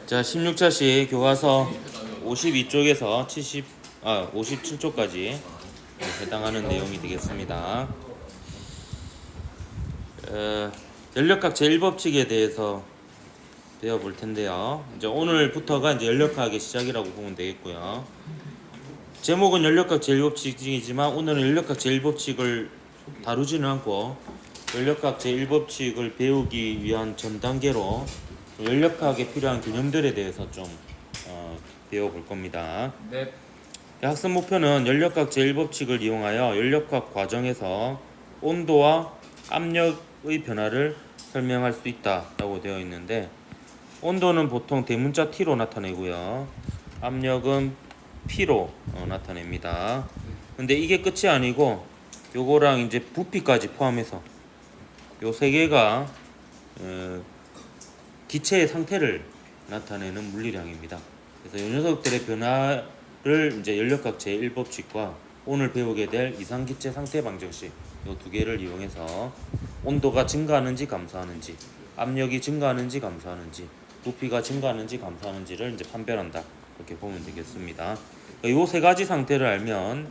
자, 16차시 교과서 52쪽에서 57쪽까지 해당하는 내용이 되겠습니다. 연력학 제1법칙에 대해서 배워볼 텐데요. 이제 오늘부터가 이제 연력학의 시작이라고 보면 되겠고요. 제목은 연력학 제1법칙이지만 오늘은 연력학 제1법칙을 다루지는 않고 연력학 제1법칙을 배우기 위한 전 단계로 연력학에 필요한 개념들에 대해서 좀 배워볼 겁니다. 네. 학습 목표는 연력학 제1법칙을 이용하여 연력학 과정에서 온도와 압력의 변화를 설명할 수 있다라고 되어 있는데, 온도는 보통 대문자 T로 나타내고요. 압력은 P로 나타냅니다. 근데 이게 끝이 아니고 요거랑 이제 부피까지 포함해서 요 세 개가 기체의 상태를 나타내는 물리량입니다. 그래서 이 녀석들의 변화를 이제 연력학 제1법칙과 오늘 배우게 될 이상기체 상태 방정식 이 두 개를 이용해서 온도가 증가하는지 감소하는지, 압력이 증가하는지 감소하는지, 부피가 증가하는지 감소하는지를 이제 판별한다, 그렇게 보면 되겠습니다. 이 세 가지 상태를 알면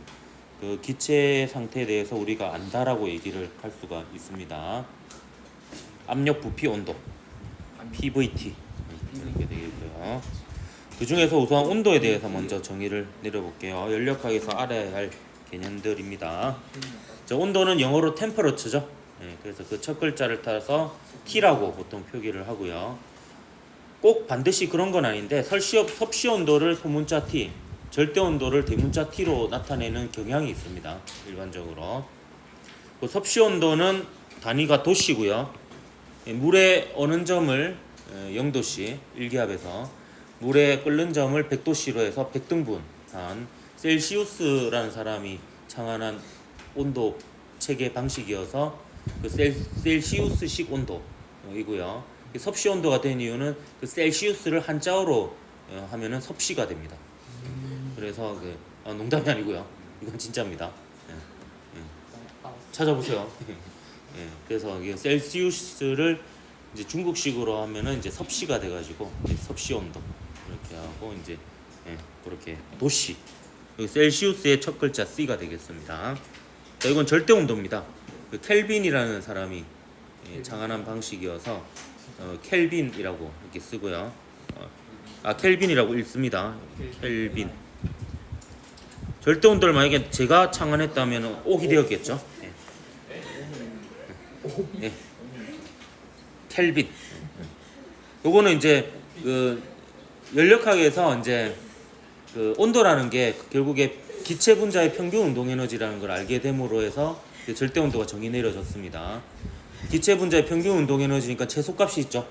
그 기체 상태에 대해서 우리가 안다라고 얘기를 할 수가 있습니다. 압력, 부피, 온도, PVT 이렇게 되겠고요. 그 중에서 우선 온도에 대해서 먼저 정의를 내려볼게요. 연력학에서 알아야 할 개념들입니다. 자, 온도는 영어로 템퍼러처죠. 그래서 그 첫 글자를 따서 T라고 보통 표기를 하고요. 꼭 반드시 그런 건 아닌데 섭씨 온도를 소문자 T, 절대 온도를 대문자 T로 나타내는 경향이 있습니다. 일반적으로. 그 섭씨 온도는 단위가 도씨고요. 물의 어는 점을 0도씨 1기압에서 물의 끓는 점을 100도씨로 해서 100등분한 셀시우스라는 사람이 창안한 온도 체계 방식이어서 그 셀시우스식 온도이고요. 섭씨 온도가 된 이유는 그 셀시우스를 한자어로 하면은 섭씨가 됩니다. 그래서 농담이 아니고요. 이건 진짜입니다. 찾아보세요. 그래서 셀시우스를 이제 중국식으로 하면은 이제 섭씨가 돼가지고 섭씨 온도 이렇게 하고 이제 그렇게 도씨, 셀시우스의 첫 글자 C가 되겠습니다. 자, 이건 절대 온도입니다. 그 켈빈이라는 사람이 창안한 방식이어서 켈빈이라고 이렇게 쓰고요. 켈빈이라고 읽습니다. 켈빈. 절대 온도를 만약에 제가 창안했다면 옥이 되었겠죠. 켈빈. 요거는 이제 그 연력학에서 이제 그 온도라는 게 결국에 기체 분자의 평균 운동 에너지라는 걸 알게 됨으로 해서 절대 온도가 정의 내려졌습니다. 기체 분자의 평균 운동 에너지니까 최소값이 있죠.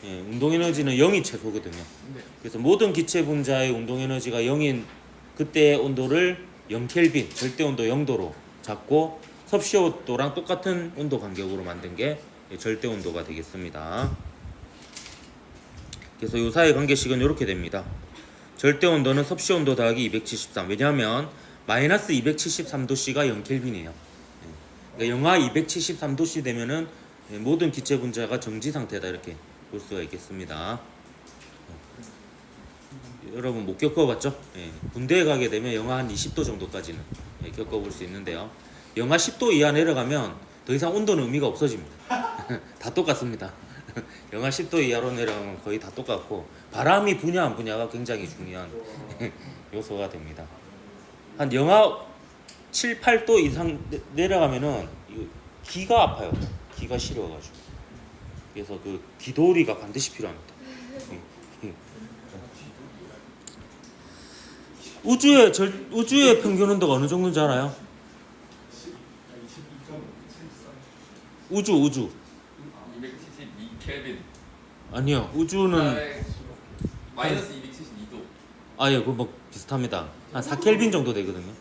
운동 에너지는 0이 최소거든요. 그래서 모든 기체 분자의 운동 에너지가 0인 그때의 온도를 0켈빈, 절대 온도 0도로 잡고 섭씨 온도랑 똑같은 온도 간격으로 만든 게 절대 온도가 되겠습니다. 그래서 이 사이 관계식은 이렇게 됩니다. 절대 온도는 섭씨 온도 더하기 273. 왜냐하면 마이너스 273도씨가 0켈빈이에요. 그러니까 영하 273도씨 되면은 모든 기체 분자가 정지 상태다, 이렇게 볼 수가 있겠습니다. 여러분 못 겪어봤죠? 군대에 가게 되면 영하 한 20도 정도까지는 겪어볼 수 있는데요. 영하 10도 이하 내려가면 더 이상 온도는 의미가 없어집니다. 다 똑같습니다. 영하 10도 이하로 내려가면 거의 다 똑같고, 바람이 부냐 안 부냐가 굉장히 중요한 요소가 됩니다. 한 영하 7, 8도 이상 내려가면은 기가 아파요. 기가 시려가지고. 그래서 그 기도리가 반드시 필요합니다. 우주의 평균 온도가 어느 정도인지 알아요? 우주 272켈빈. 아니요, 우주는 마이너스 272도. 예, 그 뭐 비슷합니다. 한 4켈빈 정도 되거든요.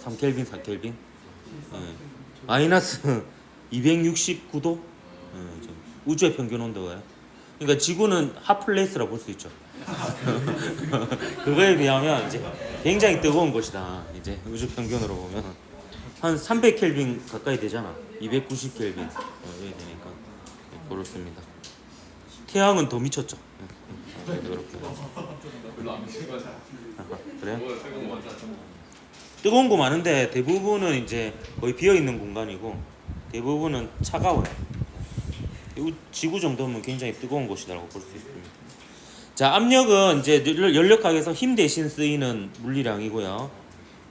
3켈빈, 4켈빈. 마이너스 269도. 우주의 평균 온도가요. 그러니까 지구는 핫플레이스라 볼 수 있죠. 그거에 비하면 이제 굉장히 뜨거운 곳이다. 이제 우주 평균으로 보면 한 300켈빈 가까이 되잖아. 290켈빈 이렇게 되니까 그렇습니다. 태양은 더 미쳤죠. 별로 안 미친 거잖아. 그래요? 뭐 뜨거운 거 많잖아. 뜨거운 거 많은데 대부분은 이제 거의 비어 있는 공간이고 대부분은 차가워요. 지구 정도면 굉장히 뜨거운 곳이라고 볼 수 있습니다. 자, 압력은 이제 연력학에서 힘 대신 쓰이는 물리량이고요.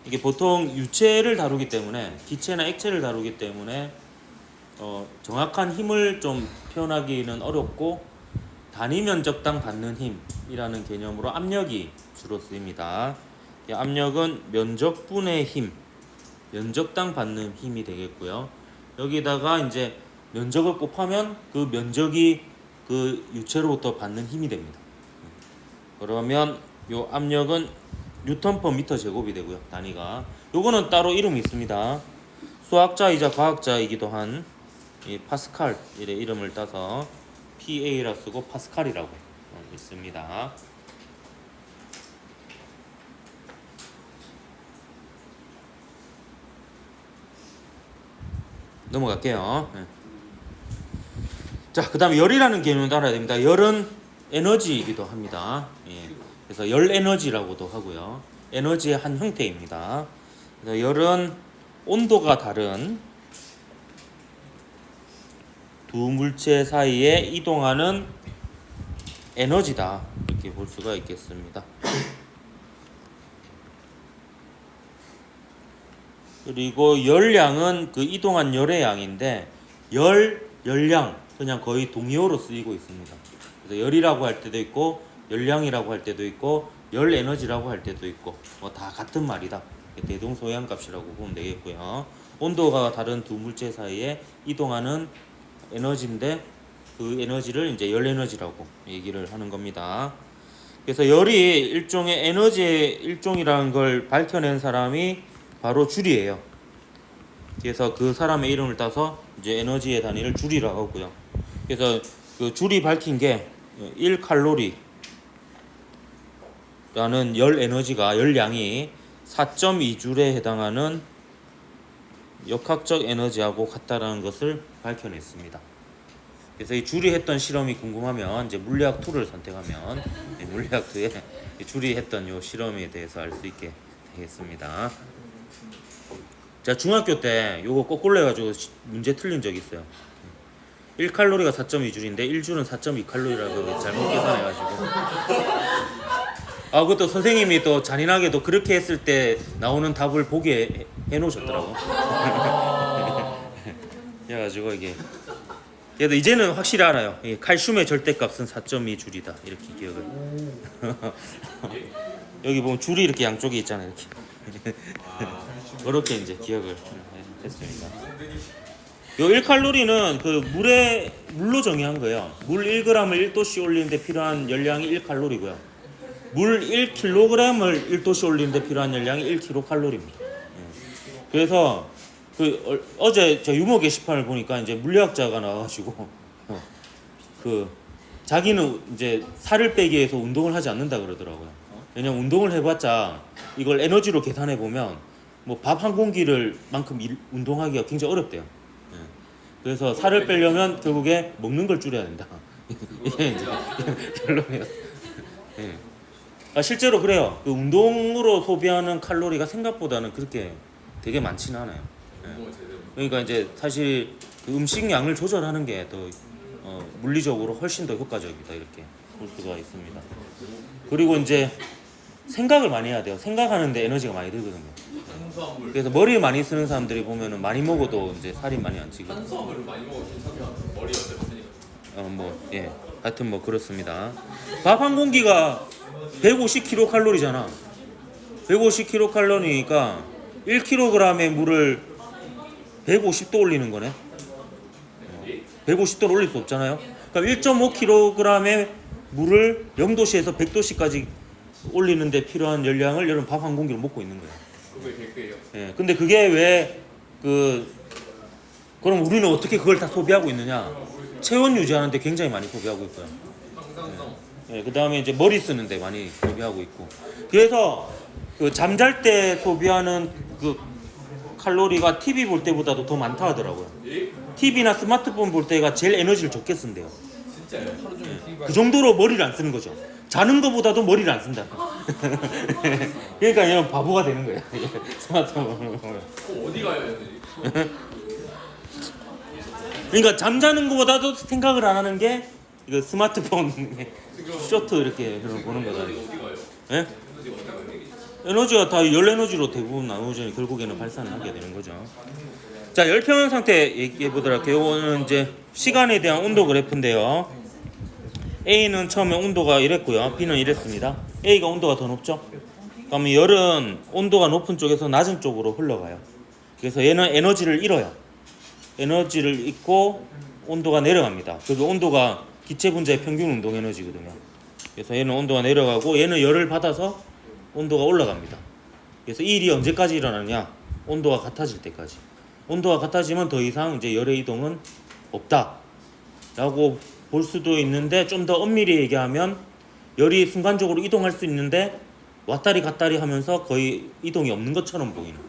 이게 보통 유체를 다루기 때문에 기체나 액체를 다루기 때문에 정확한 힘을 좀 표현하기는 어렵고 단위 면적당 받는 힘이라는 개념으로 압력이 주로 쓰입니다. 이 압력은 면적분의 힘, 면적당 받는 힘이 되겠고요. 여기다가 이제 면적을 곱하면 그 면적이 그 유체로부터 받는 힘이 됩니다. 그러면 요 압력은 뉴턴 퍼 미터 제곱이 되고요. 단위가. 요거는 따로 이름이 있습니다. 수학자이자 과학자이기도 한 이 파스칼 이래 이름을 따서 PA라 쓰고 파스칼이라고 있습니다. 넘어갈게요. 네. 자, 그 다음에 열이라는 개념도 알아야 됩니다. 열은 에너지이기도 합니다. 예. 그래서 열 에너지라고도 하고요. 에너지의 한 형태입니다. 그래서 열은 온도가 다른 두 물체 사이에 이동하는 에너지다. 이렇게 볼 수가 있겠습니다. 그리고 열량은 그 이동한 열의 양인데 열량 그냥 거의 동의어로 쓰이고 있습니다. 그래서 열이라고 할 때도 있고 열량이라고 할 때도 있고 열 에너지라고 할 때도 있고 뭐 다 같은 말이다. 대동소이함값이라고 보면 되겠고요. 온도가 다른 두 물체 사이에 이동하는 에너지인데 그 에너지를 이제 열 에너지라고 얘기를 하는 겁니다. 그래서 열이 일종의 에너지의 일종이라는 걸 밝혀낸 사람이 바로 줄이에요. 그래서 그 사람의 이름을 따서 이제 에너지의 단위를 줄이라고 하고요. 그래서 그 줄이 밝힌 게 1칼로리라는 열 에너지가 열량이 4.2줄에 해당하는 역학적 에너지하고 같다라는 것을 밝혀냈습니다. 그래서 이 줄이 했던 실험이 궁금하면 이제 물리학 2를 선택하면 물리학 2에 줄이 했던 요 실험에 대해서 알 수 있게 되겠습니다. 자, 중학교 때 요거 거꾸로 해가지고 문제 틀린 적 있어요. 1칼로리가 4.2줄인데 1줄은 4.2칼로리라고 잘못 계산해가지고 그것도 선생님이 또 잔인하게도 그렇게 했을 때 나오는 답을 보게 해놓으셨더라고. 그래가지고 이게 그래도 이제는 확실히 알아요. 칼슘의 절대값은 4.2줄이다 이렇게 기억을. 여기 보면 줄이 이렇게 양쪽에 있잖아요. 이렇게. 그렇게 이제 기억을 했습니다. 요 1칼로리는 그 물로 정의한 거예요. 물 1g을 1도씨 올리는데 필요한 열량이 1칼로리고요. 물 1kg을 1도씨 올리는데 필요한 열량이 1kcal입니다. 그래서 어제 저 유머 게시판을 보니까 이제 물리학자가 나와가지고 그 자기는 이제 살을 빼기 위해서 운동을 하지 않는다 그러더라고요. 왜냐면 운동을 해봤자 이걸 에너지로 계산해 보면 뭐 밥 한 공기를 만큼 운동하기가 굉장히 어렵대요. 그래서 살을 빼려면 결국에 먹는 걸 줄여야 된다. 이게 이제 결론이에요. 실제로 그래요. 그 운동으로 소비하는 칼로리가 생각보다는 그렇게 되게 많지는 않아요. 그러니까 이제 사실 그 음식량을 조절하는 게 더 물리적으로 훨씬 더 효과적이다 이렇게 볼 수가 있습니다. 그리고 이제 생각을 많이 해야 돼요. 생각하는데 에너지가 많이 들거든요. 그래서 머리를 많이 쓰는 사람들이 보면은 많이 먹어도 이제 살이 많이 안 찌고. 탄수화물을 많이 먹어도 괜찮아. 머리 어땠으니까. 하여튼 뭐 그렇습니다. 밥 한 공기가 150kcal잖아. 150kcal니까 1kg의 물을 150도 올리는 거네. 150도를 올릴 수 없잖아요. 그러니까 1.5kg의 물을 0도씨에서 100도씨까지 올리는데 필요한 열량을 여러분 밥 한 공기로 먹고 있는 거예요. 그게 100배예요. 예. 근데 그게 왜 그럼 우리는 어떻게 그걸 다 소비하고 있느냐? 체온 유지하는데 굉장히 많이 소비하고 있고요. 예. 그다음에 이제 머리 쓰는데 많이 소비하고 있고. 그래서 그 잠잘 때 소비하는 그 칼로리가 TV 볼 때보다도 더 많다 하더라고요. TV나 스마트폰 볼 때가 제일 에너지를 적게 쓴대요. 진짜요? 하루 종일 TV 그 정도로 머리를 안 쓰는 거죠. 자는 것보다도 머리를 안 쓴다. 그러니까 얘는 바보가 되는 거야. 스마트폰. 어디 가요, 애들이? 그러니까 잠자는 것보다도 생각을 안 하는 게 이거 스마트폰 쇼트 이렇게 보는 거다. 어디 가요? 예? 에너지가 다 열 에너지로 대부분 나오죠. 결국에는 발산을 하게 되는 거죠. 자, 열평형 상태 얘기해 보도록 할게요. 이거는 이제 시간에 대한 온도 그래프인데요. A는 처음에 온도가 이랬고요. B는 이랬습니다. A가 온도가 더 높죠. 그러면 열은 온도가 높은 쪽에서 낮은 쪽으로 흘러가요. 그래서 얘는 에너지를 잃어요. 에너지를 잃고 온도가 내려갑니다. 그리고 온도가 기체 분자의 평균 운동 에너지거든요. 그래서 얘는 온도가 내려가고 얘는 열을 받아서 온도가 올라갑니다. 그래서 이 일이 언제까지 일어나느냐? 온도가 같아질 때까지. 온도가 같아지면 더 이상 이제 열의 이동은 없다라고 볼 수도 있는데, 좀 더 엄밀히 얘기하면 열이 순간적으로 이동할 수 있는데 왔다리 갔다리 하면서 거의 이동이 없는 것처럼 보이는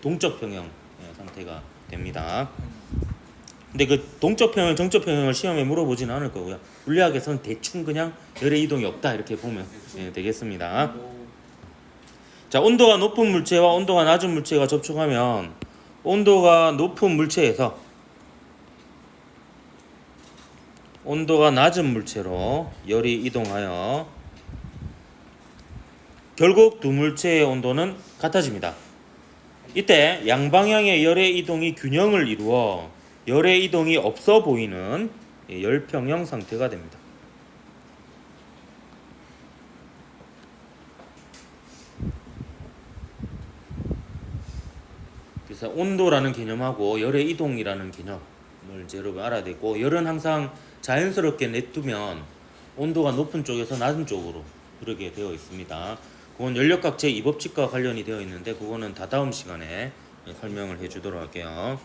동적 평형 상태가 됩니다. 근데 그 동적 평형, 정적 평형을 시험에 물어보지는 않을 거고요. 물리학에서는 대충 그냥 열의 이동이 없다 이렇게 보면 되겠습니다. 자, 온도가 높은 물체와 온도가 낮은 물체가 접촉하면 온도가 높은 물체에서 온도가 낮은 물체로 열이 이동하여 결국 두 물체의 온도는 같아집니다. 이때 양방향의 열의 이동이 균형을 이루어 열의 이동이 없어 보이는 열평형 상태가 됩니다. 그래서 온도라는 개념하고 열의 이동이라는 개념을 이제 여러분 알아야 되고, 열은 항상 자연스럽게 내두면 온도가 높은 쪽에서 낮은 쪽으로 흐르게 되어 있습니다. 그건 연력각체 2법칙과 관련이 되어 있는데 그거는 다 다음 시간에 설명을 해주도록 할게요.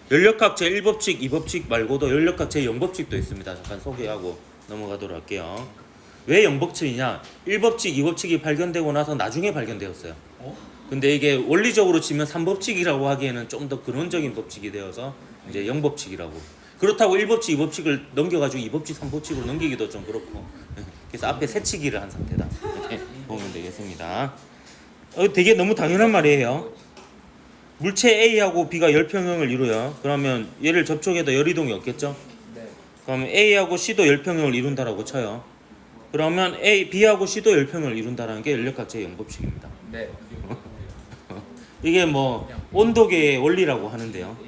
연력각체 1법칙, 2법칙 말고도 연력각체 0법칙도 있습니다. 잠깐 소개하고 넘어가도록 할게요. 왜 0법칙이냐? 1법칙, 2법칙이 발견되고 나서 나중에 발견되었어요. 근데 이게 원리적으로 치면 3법칙이라고 하기에는 좀 더 근원적인 법칙이 되어서 이제 0법칙이라고. 그렇다고 1법칙, 2법칙을 넘겨가지고 2법칙, 3법칙으로 넘기기도 좀 그렇고. 그래서 앞에 새치기를 한 상태다. 이렇게 보면 되겠습니다. 되게 너무 당연한 말이에요. 물체 A하고 B가 열평형을 이루어요. 그러면 얘를 접촉해도 열이동이 없겠죠? 그러면 A하고 C도 열평형을 이룬다라고 쳐요. 그러면 B하고 C도 열평형을 이룬다라는 게 연력각체 0법칙입니다. 네. 이게 뭐 온도계의 원리라고 하는데요.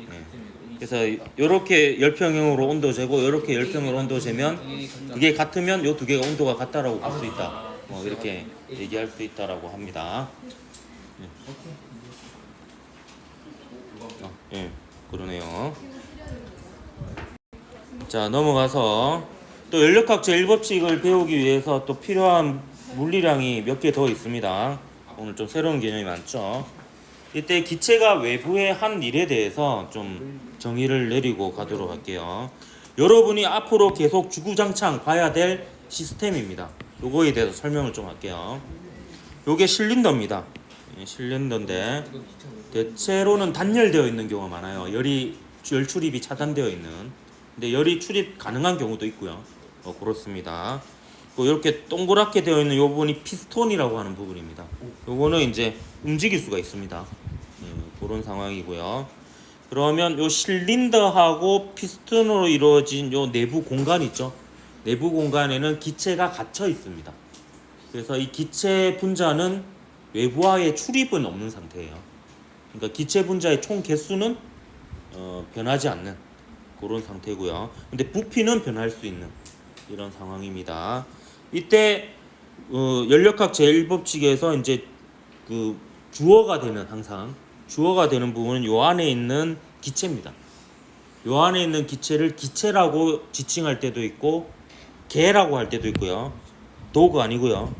그래서 이렇게 열평형으로 온도 재고 이렇게 열평형으로 온도 재면 그게 같으면 이 두 개가 온도가 같다라고 볼 수 있다. 뭐 이렇게 얘기할 수 있다라고 합니다. 그러네요. 자, 넘어가서 또 연력학제 1법칙을 배우기 위해서 또 필요한 물리량이 몇 개 더 있습니다. 오늘 좀 새로운 개념이 많죠. 이때 기체가 외부의 한 일에 대해서 좀 정의를 내리고 가도록 할게요. 여러분이 앞으로 계속 주구장창 봐야 될 시스템입니다. 요거에 대해서 설명을 좀 할게요. 요게 실린더입니다. 실린더인데 대체로는 단열되어 있는 경우가 많아요. 열 출입이 차단되어 있는. 근데 열이 출입 가능한 경우도 있고요. 그렇습니다. 이렇게 동그랗게 되어 있는 이 부분이 피스톤이라고 하는 부분입니다. 요거는 이제 움직일 수가 있습니다. 그런 상황이고요. 그러면 요 실린더하고 피스톤으로 이루어진 요 내부 공간 있죠? 내부 공간에는 기체가 갇혀 있습니다. 그래서 이 기체 분자는 외부와의 출입은 없는 상태예요. 그러니까 기체 분자의 총 개수는 변하지 않는 그런 상태고요. 근데 부피는 변할 수 있는 이런 상황입니다. 이때 연력학 제1법칙에서 이제 그 주어가 되는, 항상 주어가 되는 부분은 요 안에 있는 기체입니다. 요 안에 있는 기체를 기체라고 지칭할 때도 있고 개라고 할 때도 있고요. 도구 아니고요.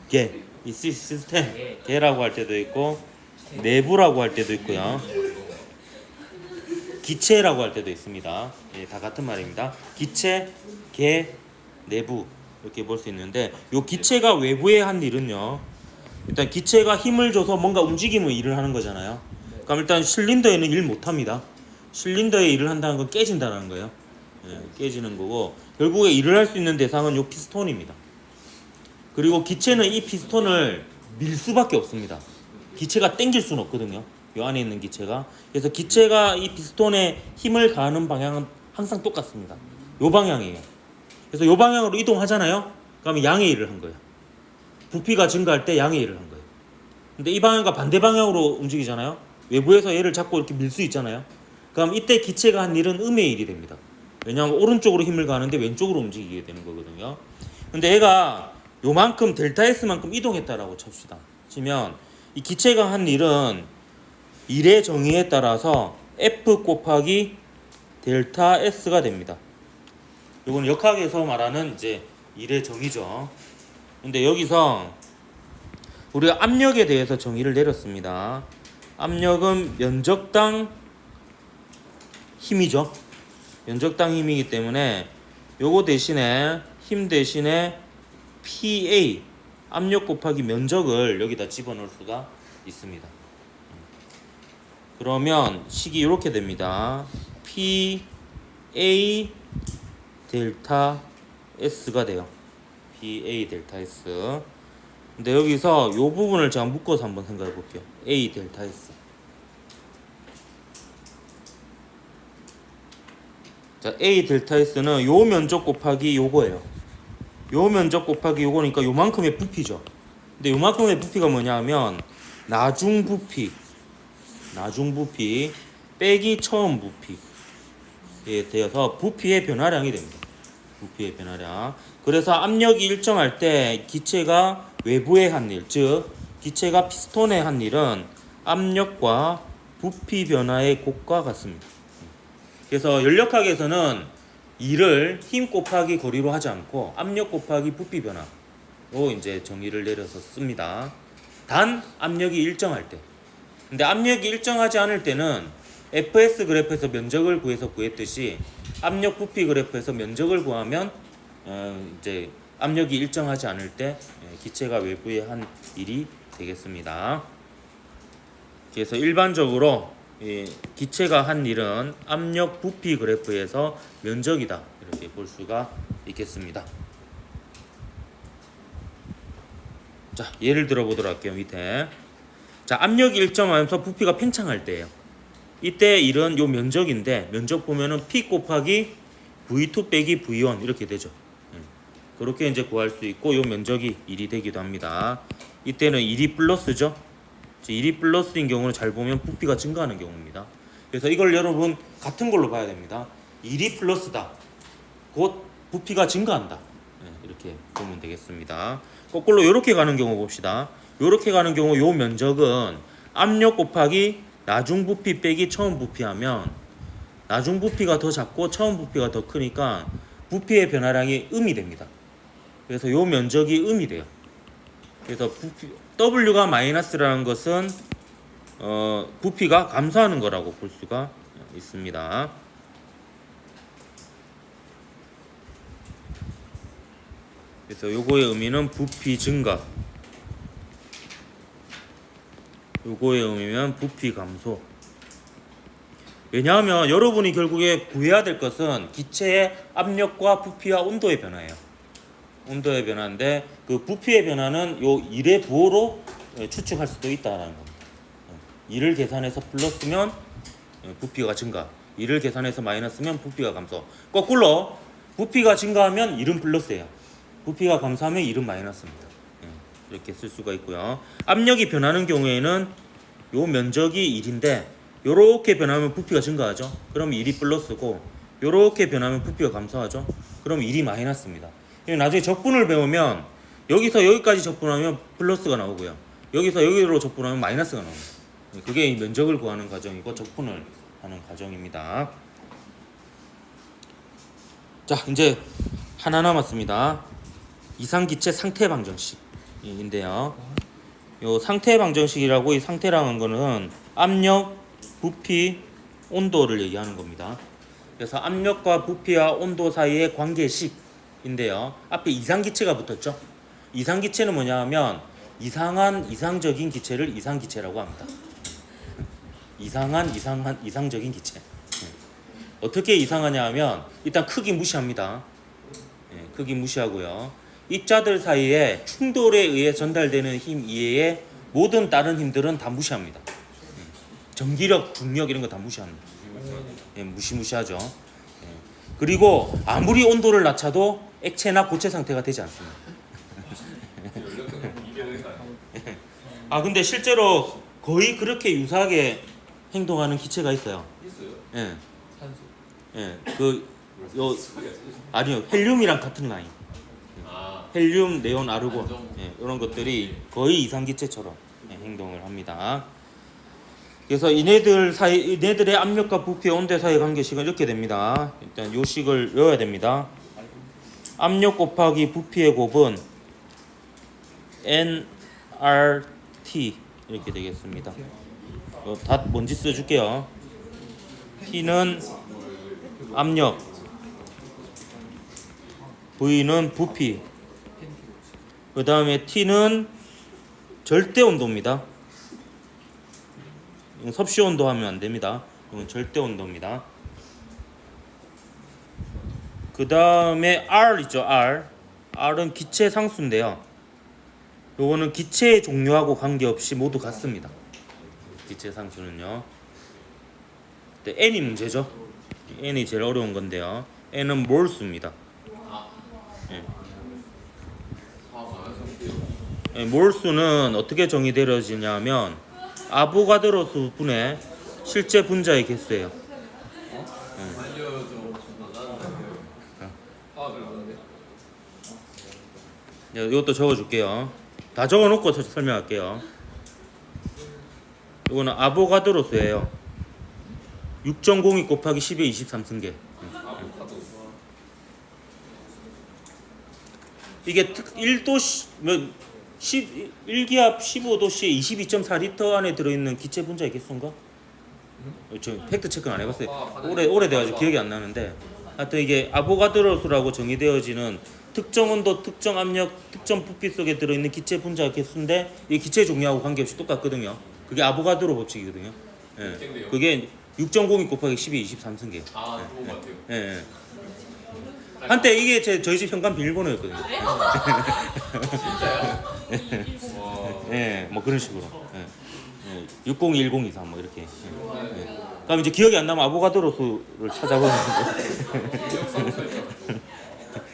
개, 이 시스템 개라고 할 때도 있고 내부라고 할 때도 있고요. 기체라고 할 때도 있습니다. 다 같은 말입니다. 기체, 개, 내부 이렇게 볼 수 있는데, 요 기체가 외부에 한 일은요, 일단 기체가 힘을 줘서 뭔가 움직임을 일을 하는 거잖아요. 그럼 일단 실린더에는 일 못합니다. 실린더에 일을 한다는 건 깨진다는 거예요. 깨지는 거고, 결국에 일을 할 수 있는 대상은 요 피스톤입니다. 그리고 기체는 이 피스톤을 밀 수밖에 없습니다. 기체가 당길 수는 없거든요. 이 안에 있는 기체가. 그래서 기체가 이 피스톤에 힘을 가하는 방향은 항상 똑같습니다. 이 방향이에요. 그래서 이 방향으로 이동하잖아요. 그러면 양의 일을 한 거예요. 부피가 증가할 때 양의 일을 한 거예요. 근데 이 방향과 반대 방향으로 움직이잖아요. 외부에서 얘를 잡고 이렇게 밀 수 있잖아요. 그럼 이때 기체가 한 일은 음의 일이 됩니다. 왜냐하면 오른쪽으로 힘을 가하는데 왼쪽으로 움직이게 되는 거거든요. 근데 얘가 요만큼 델타 S만큼 이동했다라고 칩시다. 치면 이 기체가 한 일은 일의 정의에 따라서 F 곱하기 델타 S가 됩니다. 이건 역학에서 말하는 이제 일의 정의죠. 근데 여기서 우리가 압력에 대해서 정의를 내렸습니다. 압력은 면적당 힘이죠. 면적당 힘이기 때문에 요거 대신에 힘 대신에 PA 압력 곱하기 면적을 여기다 집어넣을 수가 있습니다. 그러면 식이 이렇게 됩니다. PA 델타 S가 돼요. PA 델타 S. 근데 여기서 요 부분을 제가 묶어서 한번 생각해 볼게요. A 델타 S. 자, A 델타 S는 요 면적 곱하기 요거예요. 요 면적 곱하기 요거니까 요만큼의 부피죠. 근데 요만큼의 부피가 뭐냐면 나중 부피 빼기 처음 부피에 되어서 부피의 변화량이 됩니다. 부피의 변화량. 그래서 압력이 일정할 때 기체가 외부에 한 일, 즉 기체가 피스톤에 한 일은 압력과 부피 변화의 곱과 같습니다. 그래서 연력학에서는 일을 힘 곱하기 거리로 하지 않고 압력 곱하기 부피 변화로 이제 정의를 내려서 씁니다. 단 압력이 일정할 때. 근데 압력이 일정하지 않을 때는 FS 그래프에서 면적을 구해서 구했듯이 압력 부피 그래프에서 면적을 구하면 이제 압력이 일정하지 않을 때 기체가 외부에 한 일이 되겠습니다. 그래서 일반적으로 기체가 한 일은 압력 부피 그래프에서 면적이다 이렇게 볼 수가 있겠습니다. 자, 예를 들어 보도록 할게요. 밑에 자, 압력이 일정하면서 부피가 팽창할 때예요. 이때 일은 요 면적인데 면적 보면은 P 곱하기 V2 빼기 V1 이렇게 되죠. 그렇게 이제 구할 수 있고 요 면적이 1이 되기도 합니다. 이때는 1이 플러스죠. 1이 플러스인 경우는 잘 보면 부피가 증가하는 경우입니다. 그래서 이걸 여러분 같은 걸로 봐야 됩니다. 1이 플러스다. 곧 부피가 증가한다. 이렇게 보면 되겠습니다. 거꾸로 이렇게 가는 경우 봅시다. 이렇게 가는 경우 요 면적은 압력 곱하기 나중 부피 빼기 처음 부피하면 나중 부피가 더 작고 처음 부피가 더 크니까 부피의 변화량이 음이 됩니다. 그래서 요 면적이 음이 돼요. 그래서 W가 마이너스라는 것은 부피가 감소하는 거라고 볼 수가 있습니다. 그래서 요거의 의미는 부피 증가, 요거의 의미는 부피 감소. 왜냐하면 여러분이 결국에 구해야 될 것은 기체의 압력과 부피와 온도의 변화예요. 온도의 변화인데 그 부피의 변화는 요 1의 부호로 추측할 수도 있다라는 겁니다. 1을 계산해서 플러스면 부피가 증가, 1을 계산해서 마이너스면 부피가 감소. 거꾸로 부피가 증가하면 1은 플러스예요. 부피가 감소하면 1은 마이너스입니다. 이렇게 쓸 수가 있고요. 압력이 변하는 경우에는 요 면적이 1인데 요렇게 변하면 부피가 증가하죠. 그럼 1이 플러스고 요렇게 변하면 부피가 감소하죠. 그럼 1이 마이너스입니다. 나중에 적분을 배우면 여기서 여기까지 적분하면 플러스가 나오고요. 여기서 여기로 적분하면 마이너스가 나옵니다. 그게 면적을 구하는 과정이고 적분을 하는 과정입니다. 자, 이제 하나 남았습니다. 이상기체 상태 방정식인데요. 요 상태 방정식이라고 이 상태라는 거는 압력, 부피, 온도를 얘기하는 겁니다. 그래서 압력과 부피와 온도 사이의 관계식인데요. 앞에 이상기체가 붙었죠. 이상기체는 뭐냐 하면 이상적인 기체를 이상기체라고 합니다. 이상적인 기체. 어떻게 이상하냐 하면 일단 크기 무시합니다. 크기 무시하고요. 입자들 사이에 충돌에 의해 전달되는 힘 이외에 모든 다른 힘들은 다 무시합니다. 전기력, 중력 이런 거 다 무시합니다. 예, 무시무시하죠. 예. 그리고 아무리 온도를 낮춰도 액체나 고체 상태가 되지 않습니다. 아 근데 실제로 거의 그렇게 유사하게 행동하는 기체가 있어요. 있어요? 예, 산소. 예, 아니요, 헬륨이랑 같은 라인. 아, 헬륨, 네온, 아르곤, 안정. 예, 이런 것들이 거의 이상기체처럼 행동을 합니다. 그래서 얘네들의 압력과 부피의 온도 사이 관계식은 이렇게 됩니다. 일단 요 식을 외워야 됩니다. 압력 곱하기 부피의 곱은 nRT 이렇게 되겠습니다. 다 뭔지 써줄게요. T는 압력, V는 부피, 그 다음에 T는 절대 온도입니다. 이건 섭씨 온도 하면 안 됩니다. 이건 절대 온도입니다. 그 다음에 R 있죠, R. R은 기체 상수인데요. 요거는 기체의 종류하고 관계없이 모두 같습니다. 기체 상수는요. N이 문제죠. N이 제일 어려운 건데요. N은 몰수입니다. 예. 예, 몰수는 어떻게 정의되어지냐면 아보가드로 수 분의 실제 분자의 개수예요. 알려줘. 화학을 하는데. 이것도 적어줄게요. 다 적어놓고 설명할게요. 이거는 아보가드로 수예요. 6.02 곱하기 10의 23승계. 아보카도. 이게 1도 1기압 15도씨에 22.4리터 안에 들어있는 기체 분자의 개수인가? 저 팩트 체크 안 해봤어요. 오래돼가지고 기억이 안 나는데 하여튼 이게 아보가드로 수라고 정의되어지는 특정 온도, 특정 압력, 특정 부피 속에 들어있는 기체 분자 개수인데 이 기체 종류하고 관계없이 똑같거든요. 그게 아보가드로 법칙이거든요. 예. 그게 6.02 곱하기 10이 23승계. 아, 좋은 것 같아요. 예. 예. 한때 이게 저희 집 현관 비밀번호였거든요. 진짜요? 와. 예, 뭐 그런 식으로. 예. 예. 601023 뭐 이렇게. 예. 그럼 이제 기억이 안 나면 아보가드로 수를 찾아보는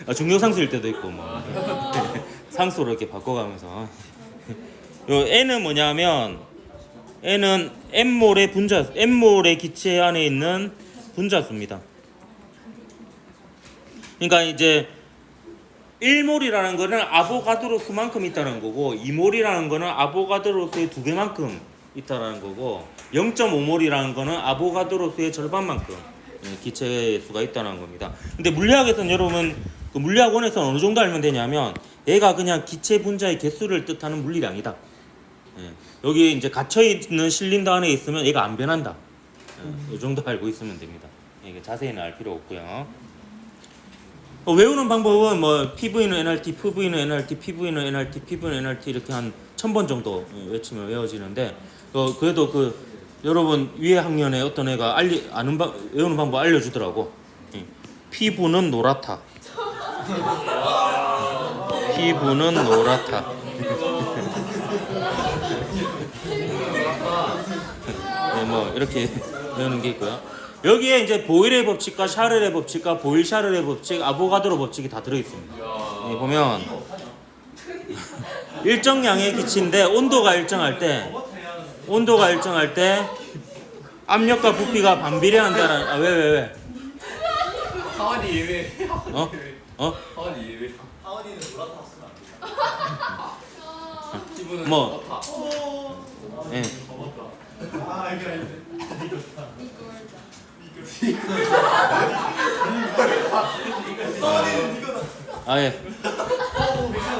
거. 중력 상수일 때도 있고 뭐 상수로 이렇게 바꿔가면서. 요 N은 뭐냐면 N은 N몰의 분자, N몰의 기체 안에 있는 분자수입니다. 그러니까 이제 1몰이라는 거는 아보가드로 수만큼 있다는 거고 2몰이라는 거는 아보가드로 수의 2배만큼 있다는 거고 0.5몰이라는 거는 아보가드로 수의 절반만큼 기체 수가 있다는 겁니다. 근데 물리학에서는 여러분 그 물리학원에서는 어느 정도 알면 되냐면 얘가 그냥 기체 분자의 개수를 뜻하는 물리량이다. 여기 이제 갇혀 있는 실린더 안에 있으면 얘가 안 변한다. 이 정도 알고 있으면 됩니다. 이게 자세히는 알 필요 없고요. 외우는 방법은 뭐 PV는 NRT, PV는 NRT, PV는 NRT, PV는 NRT 이렇게 한 1000번 정도 외치면 외워지는데 그래도 그 여러분 위에 학년에 어떤 애가 외우는 방법 알려주더라고. 피부는 노랗다. 피부는 노랗다. 네, 뭐 이렇게 외우는 게 있고요. 여기에 이제 보일의 법칙과 샤를의 법칙과 보일-샤를의 법칙, 아보가드로 법칙이 다 들어 있습니다. 보면 일정량의 기체인데 온도가 일정할 때 압력과 부피가 반비례한다는 왜? 하원이 예외. 하원이 예외. 하원이는 노랗다 쓰면 안 돼. 기분은 뭐. 좋다. 예. 아, 이거 예.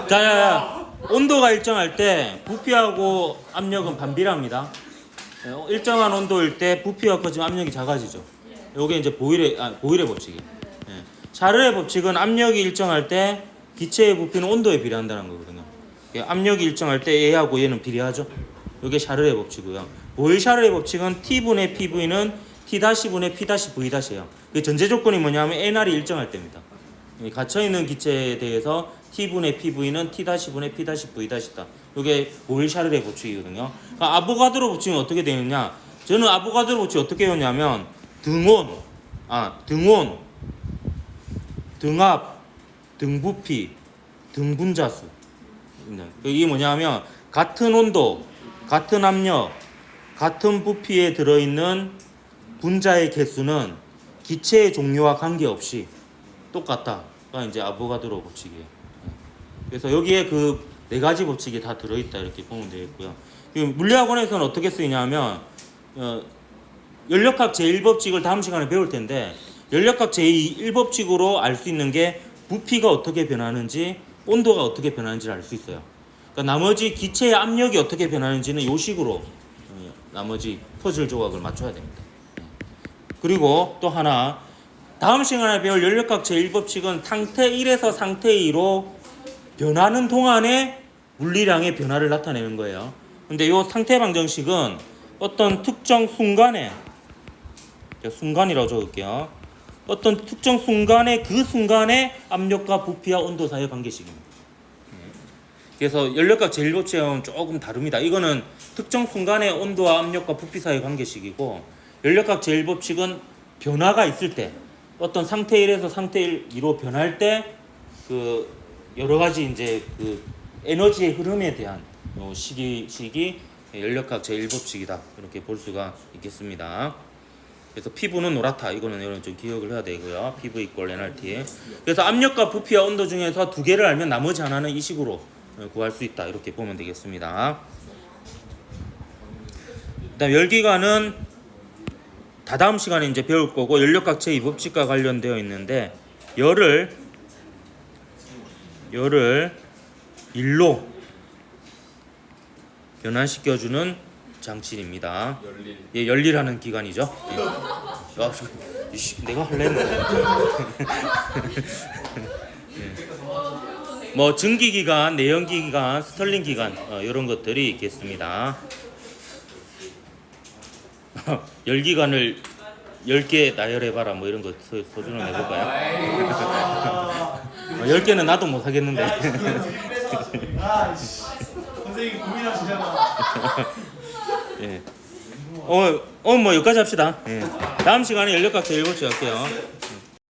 자, 온도가 일정할 때 부피하고 압력은 반비례합니다. 일정한 온도일 때 부피가 커지면 압력이 작아지죠. 요게 이제 보일의 법칙이에요. 샤를의 법칙은 압력이 일정할 때 기체의 부피는 온도에 비례한다는 거거든요. 압력이 일정할 때 얘하고 얘는 비례하죠. 요게 샤를의 법칙이고요. 보일-샤를의 법칙은 T분의 PV는 T-분의 P-V-예요. 그 전제 조건이 뭐냐면 NR이 일정할 때입니다. 이 갇혀있는 기체에 대해서 T분의 PV는 T-분의 P-V-다. 이게 보일-샤를의 법칙이거든요. 그러니까 아보가드로 법칙은 어떻게 되느냐? 저는 아보가드로 법칙이 어떻게 되냐면 등온, 등압, 등부피, 등분자수. 이게 뭐냐면 같은 온도, 같은 압력, 같은 부피에 들어있는 분자의 개수는 기체의 종류와 관계없이 똑같다가 이제 아보가드로 법칙이에요. 그래서 여기에 그 네 가지 법칙이 다 들어있다 이렇게 보면 되겠고요. 물리학원에서는 어떻게 쓰이냐면 연력학 제1법칙을 다음 시간에 배울 텐데 연력학 제1법칙으로 알 수 있는 게 부피가 어떻게 변하는지 온도가 어떻게 변하는지를 알 수 있어요. 그러니까 나머지 기체의 압력이 어떻게 변하는지는 이 식으로 나머지 퍼즐 조각을 맞춰야 됩니다. 그리고 또 하나 다음 시간에 배울 연력학 제1법칙은 상태 1에서 상태 2로 변하는 동안에 물리량의 변화를 나타내는 거예요. 근데 이 상태 방정식은 어떤 특정 순간에 순간이라고 적을게요. 어떤 특정 순간에 그 순간의 압력과 부피와 온도 사이의 관계식입니다. 그래서 연력학 제1법칙은 조금 다릅니다. 이거는 특정 순간의 온도와 압력과 부피 사이의 관계식이고 연력학 제1법칙은 변화가 있을 때 어떤 상태 1에서 상태 2로 변할 때 그 여러 가지 이제 그 에너지의 흐름에 대한 식이 연력학 제1법칙이다. 이렇게 볼 수가 있겠습니다. 그래서 P분은 노랗다. 이거는 여러분 좀 기억을 해야 되고요. PV 이퀄 NRT. 그래서 압력과 부피와 온도 중에서 두 개를 알면 나머지 하나는 이 식으로 구할 수 있다. 이렇게 보면 되겠습니다. 그다음 열기관은 다다음 시간에 이제 배울 거고 연력학 제2법칙과 관련되어 있는데 열을 일로 변환시켜주는 장치입니다. 예, 열리라는 기관이죠. 예. 내가 할래 했는데. 예. 뭐 증기기관, 내연기기관, 스털링기관 이런 것들이 있겠습니다. 열기관을 10개 나열해봐라 뭐 이런 거 소주는 해볼까요? 10개는 나도 못 하겠는데. 선생님 고민하시잖아. 예. 뭐 여기까지 합시다. 예. 다음 시간에 연력학 제1법칙 할게요.